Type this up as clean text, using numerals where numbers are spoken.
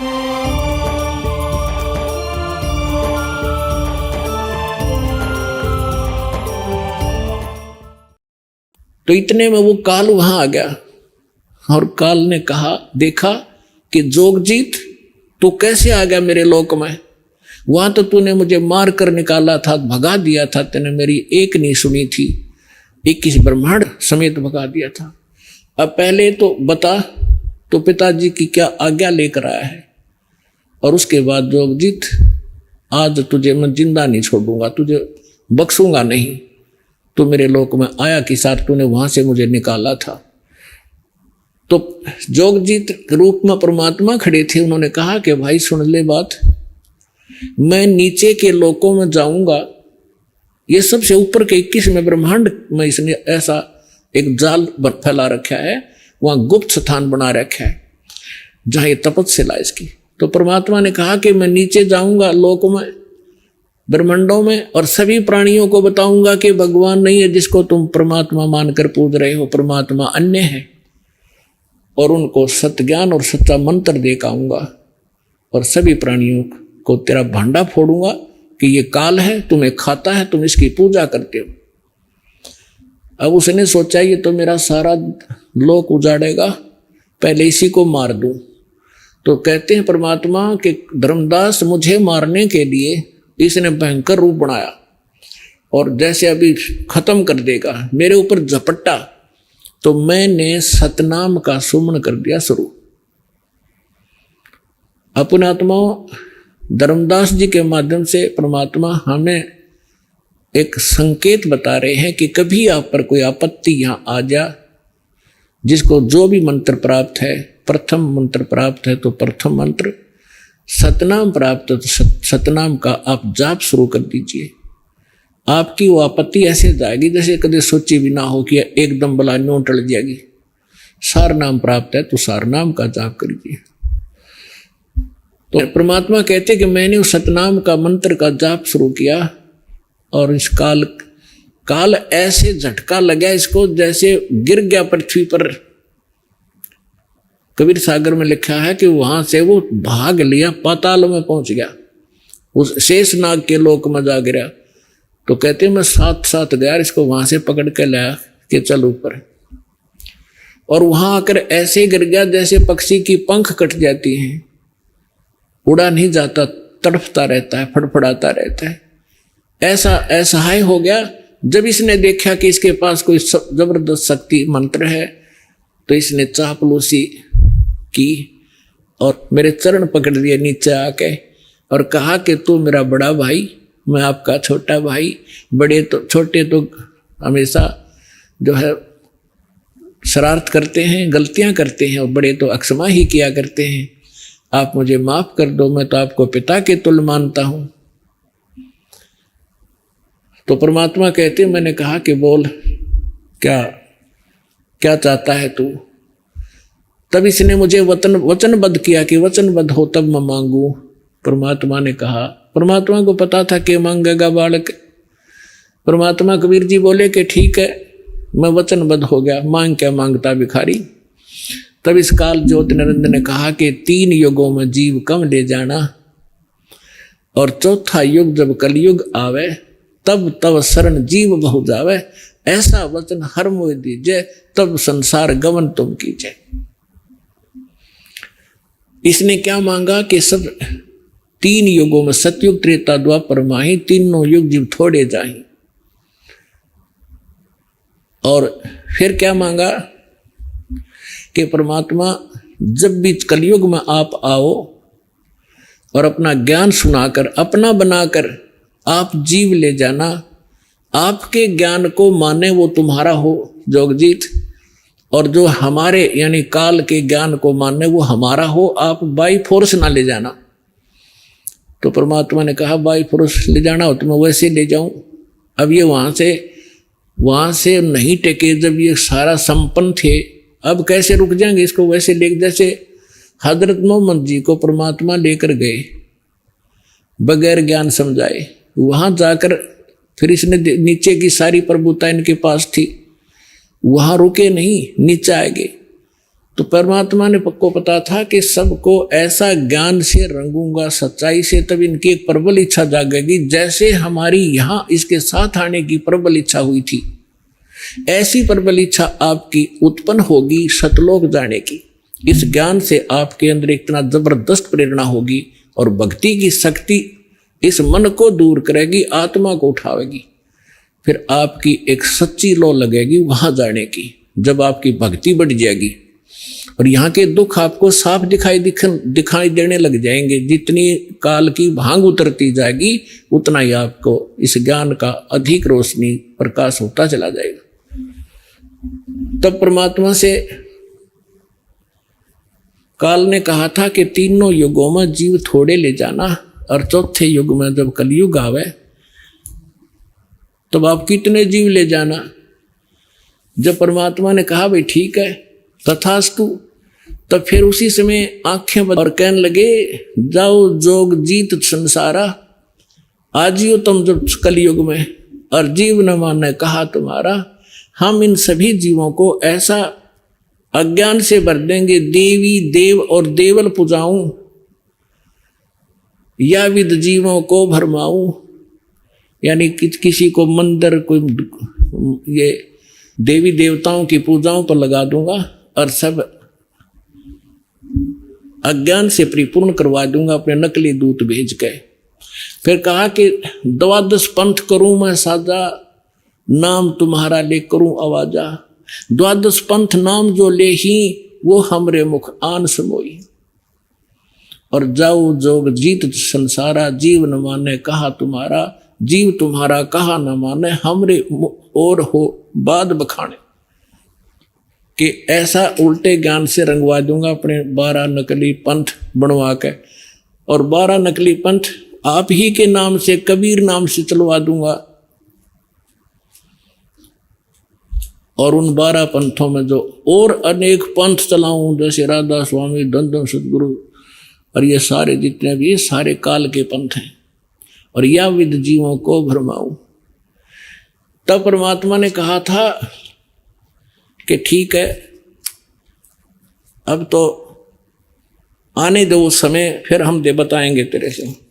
तो इतने में वो काल वहां आ गया और काल ने कहा, देखा कि जोगजीत तू कैसे आ गया मेरे लोक में? वहां तो तूने मुझे मार कर निकाला था, भगा दिया था, तूने मेरी एक नहीं सुनी थी, 21 ब्रह्मांड समेत भगा दिया था। अब पहले तो बता तो पिताजी की क्या आज्ञा लेकर आया है? और उसके बाद जोगजीत आज तुझे मैं जिंदा नहीं छोड़ूंगा, तुझे बख्शूंगा नहीं। तू मेरे लोक में आया कि साथ तूने वहां से मुझे निकाला था। तो जोगजीत के रूप में परमात्मा खड़े थे, उन्होंने कहा कि भाई सुन ले बात, मैं नीचे के लोकों में जाऊंगा, ये सबसे ऊपर के 21वें ब्रह्मांड में इसने ऐसा एक जाल फैला रखा है, वहां गुप्त स्थान बना रखा है जहां ये तपस्या इसकी। तो परमात्मा ने कहा कि मैं नीचे जाऊंगा लोक में, ब्रह्मांडों में, और सभी प्राणियों को बताऊंगा कि भगवान नहीं है जिसको तुम परमात्मा मानकर पूज रहे हो, परमात्मा अन्य है, और उनको सत्य ज्ञान और सच्चा मंत्र दे के आऊंगा, और सभी प्राणियों को तेरा भांडा फोड़ूंगा कि ये काल है, तुम्हें खाता है, तुम इसकी पूजा करते हो। अब उसने सोचा ये तो मेरा सारा लोक उजाड़ेगा, पहले इसी को मार दूं। तो कहते हैं परमात्मा कि धर्मदास मुझे मारने के लिए इसने भयंकर रूप बनाया, और जैसे अभी खत्म कर देगा, मेरे ऊपर झपट्टा, तो मैंने सतनाम का सुमन कर दिया शुरू। अपने आत्मा धर्मदास जी के माध्यम से परमात्मा हमें एक संकेत बता रहे हैं कि कभी आप पर कोई आपत्ति यहां आ जा, जिसको जो भी मंत्र प्राप्त है, प्रथम मंत्र प्राप्त है तो प्रथम मंत्र, सतनाम प्राप्त है तो सतनाम का आप जाप शुरू कर दीजिए। आपकी वो आपत्ति ऐसे जाएगी जैसे कभी सोची भी ना हो कि एकदम बला न्यों टल जाएगी। सार नाम प्राप्त है तो सार नाम का जाप करिए। तो परमात्मा कहते कि मैंने उस सतनाम का मंत्र का जाप शुरू किया, और इस काल ऐसे झटका लगा इसको जैसे गिर गया पृथ्वी पर। कबीर सागर में लिखा है कि वहां से वो भाग लिया, पाताल में पहुंच गया, उस शेषनाग के लोक में जा गिरा। तो कहते मैं साथ साथ गया, इसको वहां से पकड़ के लाया कि चल ऊपर, और वहां आकर ऐसे गिर गया जैसे पक्षी की पंख कट जाती हैं, उड़ा नहीं जाता, तड़फता रहता है, फड़फड़ाता रहता है। ऐसा असहाय हो गया। जब इसने देखा कि इसके पास कोई जबरदस्त शक्ति मंत्र है, तो इसने चापलूसी की और मेरे चरण पकड़ दिए नीचे आके, और कहा कि तू मेरा बड़ा भाई, मैं आपका छोटा भाई। बड़े तो छोटे तो हमेशा जो है शरारत करते हैं, गलतियां करते हैं, और बड़े तो अक्षमा ही किया करते हैं। आप मुझे माफ कर दो, मैं तो आपको पिता के तुल्य मानता हूं। तो परमात्मा कहते, मैंने कहा कि बोल क्या क्या चाहता है तू? तब इसने मुझे वचनबद्ध किया कि वचनबद्ध हो तब मैं मांगू। परमात्मा ने कहा, परमात्मा को पता था कि मांगेगा बालक। परमात्मा कबीर जी बोले कि ठीक है, मैं वचनबद्ध हो गया, मांग क्या मांगता भिखारी। तब इस काल ज्योति नरेंद्र ने कहा कि 3 युगों में जीव कम ले जाना, और चौथा युग जब कलयुग आवे, तब तब शरण जीव बहु जावे। ऐसा वचन हर मोह दीजिए, तब संसार गमन तुम कीजिए। इसने क्या मांगा कि सब 3 युगों में, सतयुग त्रेता द्वापर माही, तीनों युग जीव थोड़े जाएं। और फिर क्या मांगा कि परमात्मा जब भी कलयुग में आप आओ और अपना ज्ञान सुनाकर, अपना बनाकर आप जीव ले जाना। आपके ज्ञान को माने वो तुम्हारा हो जोगजीत, और जो हमारे यानी काल के ज्ञान को माने वो हमारा हो। आप बाई फोर्स ना ले जाना। तो परमात्मा ने कहा बाई फोर्स ले जाना हो तो मैं वैसे ले जाऊं। अब ये वहां से नहीं टेके, जब ये सारा संपन्न थे, अब कैसे रुक जाएंगे इसको वैसे ले। जैसे हजरत मोहम्मद जी को परमात्मा लेकर गए बगैर ज्ञान समझाए, वहां जाकर फिर इसने नीचे की सारी प्रभुता इनके पास थी, वहां रुके नहीं, नीचे आए गए। तो परमात्मा ने पक्को पता था कि सबको ऐसा ज्ञान से रंगूंगा, सच्चाई से, तब इनकी एक प्रबल इच्छा जागेगी। जैसे हमारी यहाँ इसके साथ आने की प्रबल इच्छा हुई थी, ऐसी प्रबल इच्छा आपकी उत्पन्न होगी सतलोक जाने की। इस ज्ञान से आपके अंदर इतना जबरदस्त प्रेरणा होगी और भक्ति की शक्ति इस मन को दूर करेगी, आत्मा को उठावेगी। फिर आपकी एक सच्ची लौ लगेगी वहां जाने की, जब आपकी भक्ति बढ़ जाएगी और यहाँ के दुख आपको साफ दिखाई देने लग जाएंगे। जितनी काल की भांग उतरती जाएगी उतना ही आपको इस ज्ञान का अधिक रोशनी प्रकाश होता चला जाएगा। तब परमात्मा से काल ने कहा था कि तीनों युगों में जीव थोड़े ले जाना, और चौथे युग में जब कलयुग आवे तब आप कितने जीव ले जाना। जब परमात्मा ने कहा भाई ठीक है तथास्तु, तब फिर उसी समय आंखें बंद और कहने लगे, जाओ जोग जीत संसारा, आजियो तुम जब कलयुग में, और जीव न माने कहा तुम्हारा। हम इन सभी जीवों को ऐसा अज्ञान से भर देंगे, देवी देव और देवल पुजाऊं, या विद जीवों को भरमाऊं, यानी किसी को मंदिर, कोई ये देवी देवताओं की पूजाओं पर लगा दूंगा और सब अज्ञान से परिपूर्ण करवा दूंगा अपने नकली दूत भेज के। फिर कहा कि 12 पंथ करूं मैं साजा, नाम तुम्हारा ले करूं आवाजा। 12 पंथ नाम जो ले ही, वो हमरे मुख आन समोई। और जाओ जोग जीत संसारा, जीव न माने कहा तुम्हारा, जीव तुम्हारा कहा न माने, हमरे और हो बाद बखाने। कि ऐसा उल्टे ज्ञान से रंगवा दूंगा अपने 12 नकली पंथ बनवा के, और 12 नकली पंथ आप ही के नाम से, कबीर नाम से चलवा दूंगा। और उन 12 पंथों में जो और अनेक पंथ चलाऊं, जैसे राधा स्वामी, धन सदगुरु, और ये सारे जितने भी, सारे काल के पंथ हैं, और या विद जीवों को भरमाऊं। तब परमात्मा ने कहा था कि ठीक है, अब तो आने दो समय, फिर हम बताएंगे तेरे से।